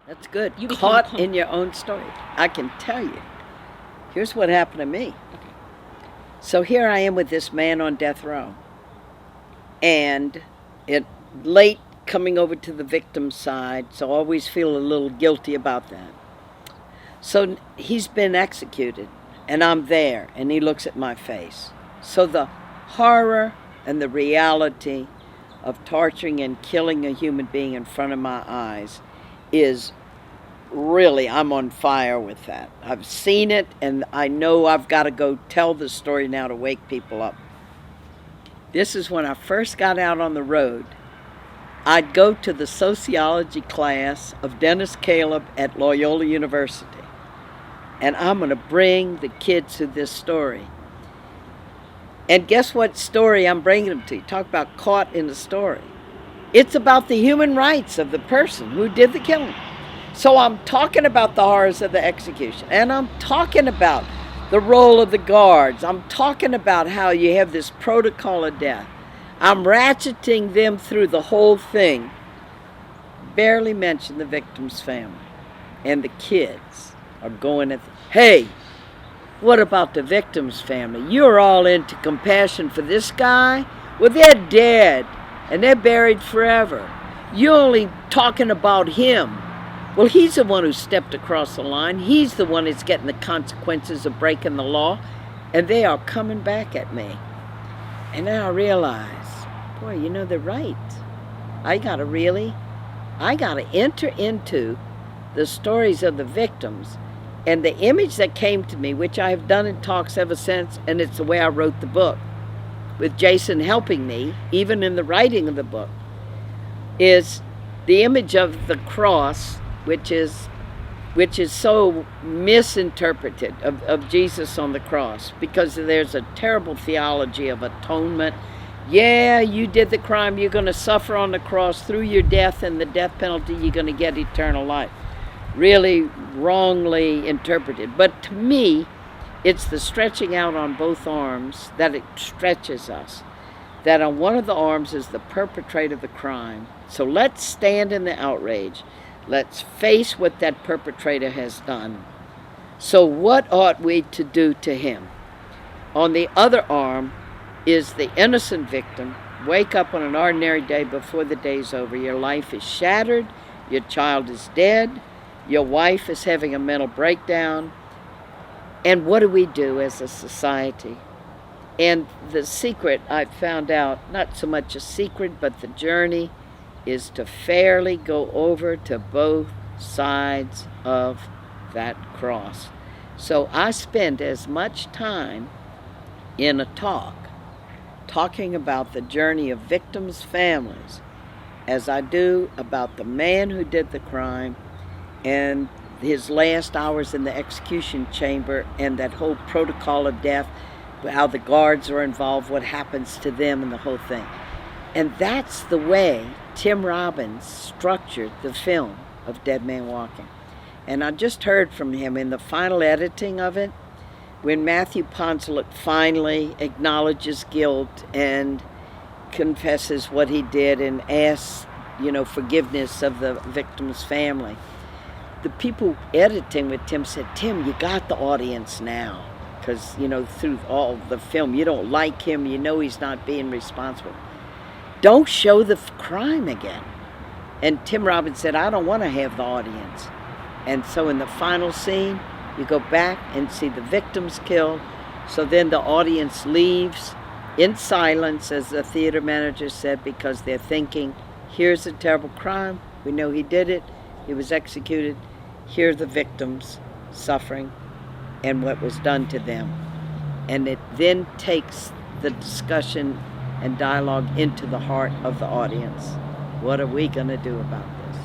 That's good. You became Caught calm. in your own story. I can tell you. Here's what happened to me. Okay. So here I am with this man on death row. And it late coming over to the victim's side, so I always feel a little guilty about that. So he's been executed, and I'm there, and he looks at my face. So the horror and the reality of torturing and killing a human being in front of my eyes is really, I'm on fire with that. I've seen it, and I know I've got to go tell the story now to wake people up. This is when I first got out on the road. I'd go to the sociology class of Dennis Caleb at Loyola University. And I'm going to bring the kids to this story. And guess what story I'm bringing them to? Talk about caught in the story. It's about the human rights of the person who did the killing. So I'm talking about the horrors of the execution. And I'm talking about the role of the guards. I'm talking about how you have this protocol of death. I'm ratcheting them through the whole thing. Barely mention the victim's family. And the kids are going at hey, what about the victim's family? You're all into compassion for this guy? Well, they're dead, and they're buried forever. You're only talking about him. Well, he's the one who stepped across the line. He's the one that's getting the consequences of breaking the law, and they are coming back at me. And then I realize, boy, you know, they're right. I got to enter into the stories of the victims. And the image that came to me, which I have done in talks ever since, and it's the way I wrote the book, with Jason helping me, even in the writing of the book, is the image of the cross, which is so misinterpreted of Jesus on the cross, because there's a terrible theology of atonement. Yeah, you did the crime, you're going to suffer on the cross through your death and the death penalty, you're going to get eternal life. Really wrongly interpreted. But to me, it's the stretching out on both arms that it stretches us. That on one of the arms is the perpetrator of the crime. So let's stand in the outrage. Let's face what that perpetrator has done. So what ought we to do to him? On the other arm is the innocent victim. Wake up on an ordinary day before the day's over. Your life is shattered. Your child is dead. Your wife is having a mental breakdown. And what do we do as a society? And the secret, I found out, not so much a secret, but the journey is to fairly go over to both sides of that cross. So I spend as much time in a talking about the journey of victims' families as I do about the man who did the crime and his last hours in the execution chamber and that whole protocol of death, how the guards are involved, what happens to them and the whole thing. And that's the way Tim Robbins structured the film of Dead Man Walking. And I just heard from him in the final editing of it, when Matthew Ponsolett finally acknowledges guilt and confesses what he did and asks, forgiveness of the victim's family. The people editing with Tim said, Tim, you got the audience now. Because, through all the film, you don't like him, he's not being responsible. Don't show the crime again. And Tim Robbins said, I don't want to have the audience. And so in the final scene, you go back and see the victims killed. So then the audience leaves in silence, as the theater manager said, because they're thinking, here's a terrible crime. We know he did it. He was executed. Here are the victims suffering and what was done to them. And it then takes the discussion and dialogue into the heart of the audience. What are we going to do about this?